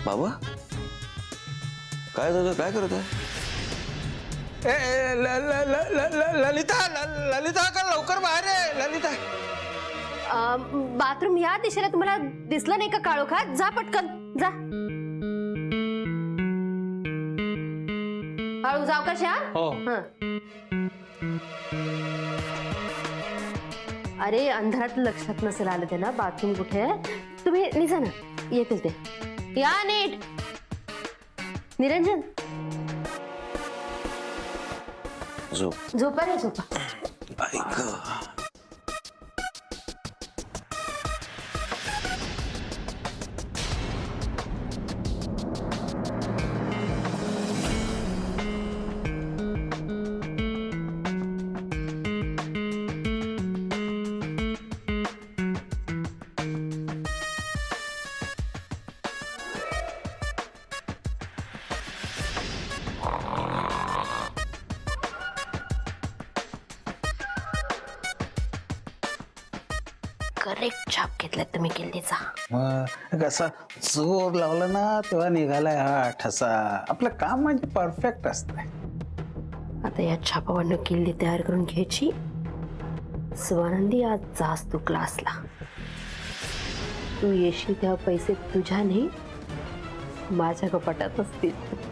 बाबा काय झालं, काय करत आहे? ललिता ललिता का लवकर बाहेर आहे ललिता. बाथरूम या दिशेला तुम्हाला दिसलं नाही का काळोखा? जा पटकन जा. हळू जाऊ का श्याम? हो. अरे अंधारात लक्षात नसेल आलं ते ना बाथरूम कुठे आहे. तुम्ही निघा ना, येतील ते. या नीट. निरंजन झोपा रे झोपा. ऐक करेक्ट छाप घेतलाय तुम्ही किल्लीचा. मग कसा जोर लावला ना तेव्हा निघालाय हा ठसा. आपलं काम म्हणजे परफेक्ट असतंय. आता या छापावरनं किल्ली तयार करून घ्यायची. स्वानंदी आज जास तू क्लासला. तू येशील तेव्हा पैसे तुझ्या नाही माझ्या कपाटात असतील.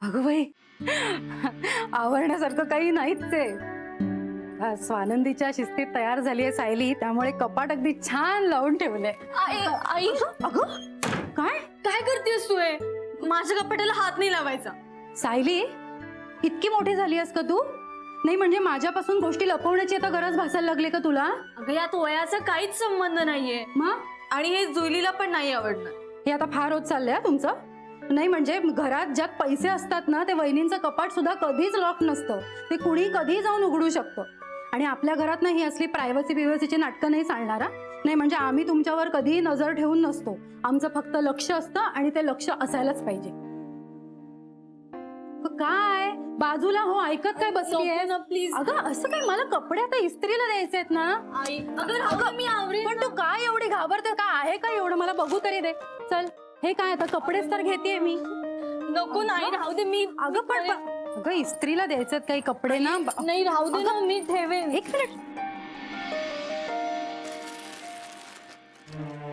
अगं बाई, आवरण्यासारखं काही नाहीच आहे. स्वानंदीच्या शिस्तीत तयार झाली आहे सायली, त्यामुळे कपाट अगदी छान लावून ठेवलंय. आई अगं काय काय करतेस तू? माझ्या कपाटाला हात नाही लावायचा. सायली, इतकी मोठी झाली आहेस का तू? नाही म्हणजे माझ्यापासून गोष्टी लपवण्याची आता गरज भासायला लागली का तुला? अगं यात वयाचा काहीच संबंध नाहीये. मग आणि हे जुईलीला पण नाही आवडणार. हे आता फार होत चाललंय तुमचं. नाही म्हणजे घरात ज्यात पैसे असतात ना, ते वहिनींचं कपाट सुद्धा कधीच लॉक नसतं. ते कुणी कधी जाऊन उघडू शकतं. आणि आपल्या घरात ना ही असली प्रायव्हसी बिव्हसीची नाटकं नाही चालणारा. नाही म्हणजे आम्ही तुमच्यावर कधीही नजर ठेवून नसतो. आमचं फक्त लक्ष असतं आणि ते लक्ष असायलाच पाहिजे. काय बाजूला हो, ऐकत काय बसली आहे ना प्लीज. अगं असं काय, मला कपडे आता इस्त्रीला द्यायचे आहेत ना. आई अगं मी आवरेन. पण तू काय एवढी घाबरते? काय आहे का एवढं? मला बघू तरी दे. चल, हे काय आता कपडेच तर घेतेय मी. नको नाही राहू दे. मी अगं पण अगं इस्त्रीला द्यायचे काही कपडे ना. नाही राहू दे ना, मी ठेवेन. एक मिनिट.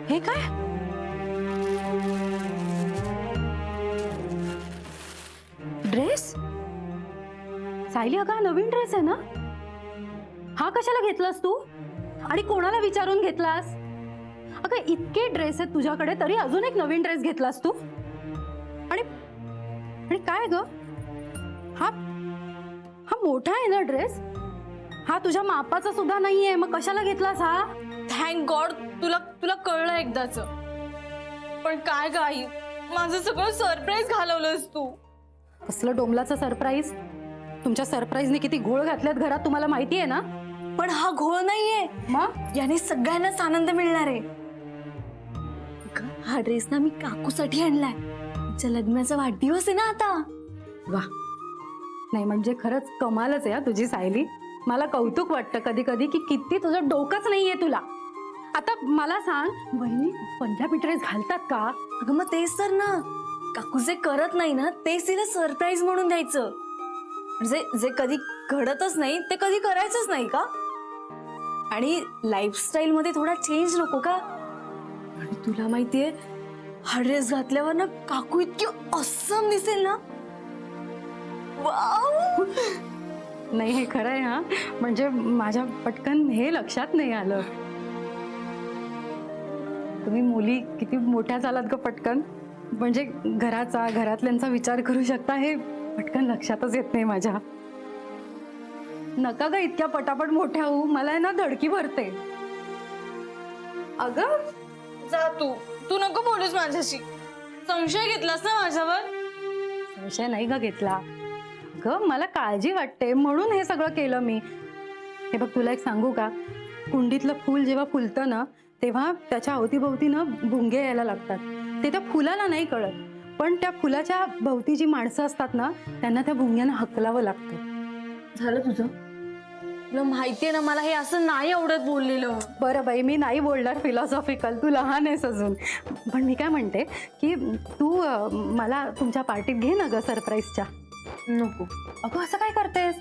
हे काय? ड्रेस? सायली अगं हा नवीन ड्रेस आहे ना? हा कशाला घेतलास तू? आणि कोणाला विचारून घेतलास? अगं इतके ड्रेस आहेत तुझ्याकडे, तरी अजून एक नवीन ड्रेस घेतलास तू? आणि काय ग, हा मोठा आहे ना ड्रेस? हा तुझ्या मापाचा सुद्धा नाहीये, मग कशाला घेतलास हा? थँक गॉड तुला कळलं एकदाच. पण काय ग आई, माझं सगळं सरप्राईज घालवलंस तू. कसलं डोंबलाचं सरप्राईज? तुमच्या सरप्राईजने किती घोळ घातल्यात घरात तुम्हाला माहिती आहे ना? पण हा घोळ नाहीये, मग याने सगळ्यांनाच आनंद मिळणार आहे. अगं, हा ड्रेस ना मी काकूसाठी आणलाय. तिच्या लग्नाचा वाढदिवस आहे ना आता. वा, नाही म्हणजे खरंच कमालच आहे हा तुझी सायली. मला कौतुक वाटतं कधी कधी की किती तुझं डोकंच नाहीये तुला. आता मला सांग, बहिणी पंजाबी ड्रेस घालतात का? अगं मग तेच तर ना, काकू जे करत नाही ना तेच तिला सरप्राईज म्हणून द्यायचं. म्हणजे जे कधी घडतच नाही ते कधी करायचंच नाही का? आणि लाईफस्टाईल मध्ये थोडा चेंज नको का? आणि तुला माहितीये, हा ड्रेस घातल्यावर ना काकू इतकी ऑसम दिसेल ना. वाव. नाही हे खरं आहे हा. म्हणजे माझ्या पटकन हे लक्षात नाही आलं. तुम्ही मुली किती मोठ्या झालात ग पटकन. म्हणजे घराचा घरातल्यांचा विचार करू शकता हे पटकन लक्षातच येत नाही माझ्या. नका ग इतक्या पटापट मोठ्या होऊ, मला आहे ना धडकी भरते. अगं जा तू नको बोलूस माझ्याशी. संशय घेतलास ना माझ्यावर? संशय नाही ग घेतला ग, मला काळजी वाटते म्हणून हे सगळं केलं मी. हे बघ तुला एक सांगू का, कुंडीतलं फूल जेव्हा फुलतं ना तेव्हा त्याच्या अवतीभोवती ना भुंगे यायला लागतात. ते त्या फुलाला नाही कळत, पण त्या फुलाच्या भोवती जी माणसं असतात ना त्यांना त्या भुंग्यांना हकलावं लागतं. झालं तुझं? तुला माहितीये ना मला हे असं नाही आवडत बोललेलं. बरं बाई, मी नाही बोलणार फिलॉसॉफिकल, तू लहान आहेस अजून. पण मी काय म्हणते की तू मला तुमच्या पार्टीत घे ना ग सरप्राईजच्या. नको. अगं असं काय करतेस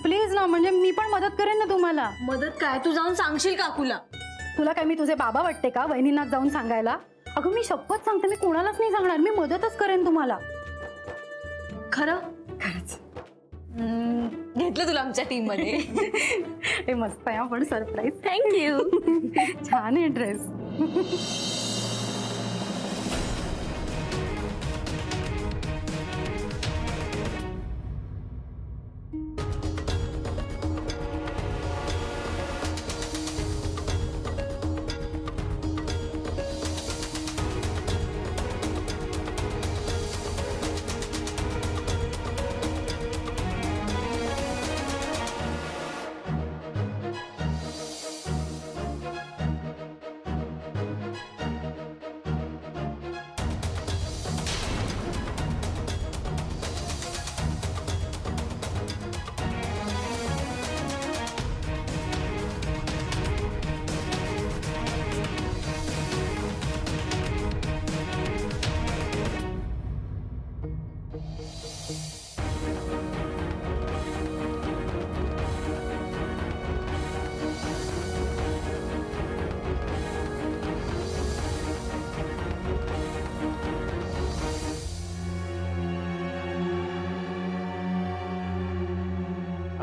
प्लीज ना, म्हणजे मी पण मदत करेन ना तुम्हाला. मदत काय? तू जाऊन सांगशील काकूला? तुला काय मी तुझे बाबा वाटते का वहिनींना जाऊन सांगायला? अगं मी शपथ सांगते, मी कोणालाच नाही सांगणार, मी मदतच करेन तुम्हाला. खरं? खरंच. घेतलं तुला आमच्या टीम मध्ये. हे मस्त आहे आपण सरप्राईज. थँक्यू. छान आहे ड्रेस.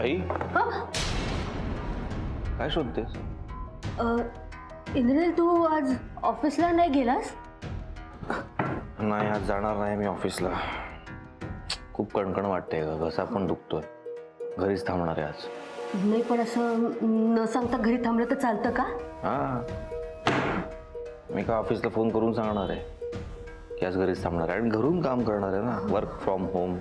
आई काय शोधतेस? इंद्रनील तू आज ऑफिसला नाही गेलास? नाही, आज जाणार नाही मी ऑफिसला. खूप कणकण वाटते ग, घसा पण दुखतोय. घरीच थांबणार आहे आज. नाही पण असं न सांगता घरी थांबलं तर चालतं का? हा, मी का ऑफिसला फोन करून सांगणार आहे की आज घरीच थांबणार आहे आणि घरून काम करणार आहे ना, वर्क फ्रॉम होम.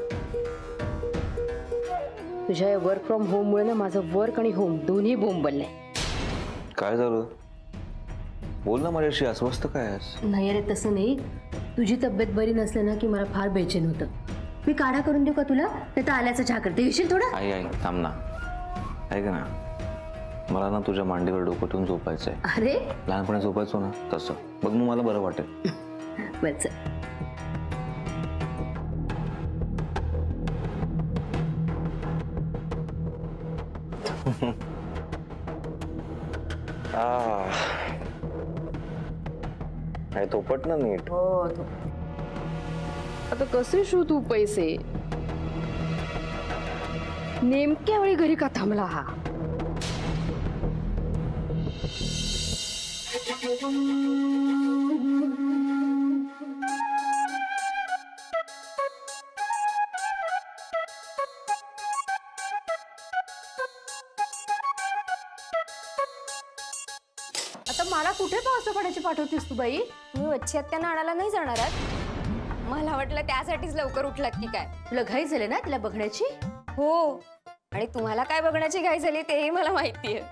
तुझ्या या वर्क फ्रॉम होममुळे ना माझं वर्क आणि होम दोन्ही बोंबललंय. काय झालं? बोल ना माझ्याशी. अस्वस्थ काय आहेस? नाही अरे तसं नाही, तुझी तब्येत बरी नसलं ना की मला फार बेचैन होतं. मी काढा करून देऊ का तुला? नाही तर आल्याचं चहा करते, येशील थोडा? आई आई थांब ना, ऐक ना, मला ना तुझ्या मांडीवर डोकं ठेवून झोपायचंय. अरे लहानपणी झोपायचो ना तसं, बघ मग मला बरं वाटेल. बरं चल. काय थोपट ना नीट. हो आता कसे शोधू पैसे? नेमक्या वेळी घरी का थांबला हा? आता मला कुठे पावसा पाण्याची पाठवतेस तू बाई? मी वच्छी आत्यांना आणायला नाही जाणार आहात. मला वाटलं त्यासाठीच लवकर उठलात की काय. तुला घाई झाली ना तिला बघण्याची? हो, आणि तुम्हाला काय बघण्याची घाई झाली तेही मला माहितीये.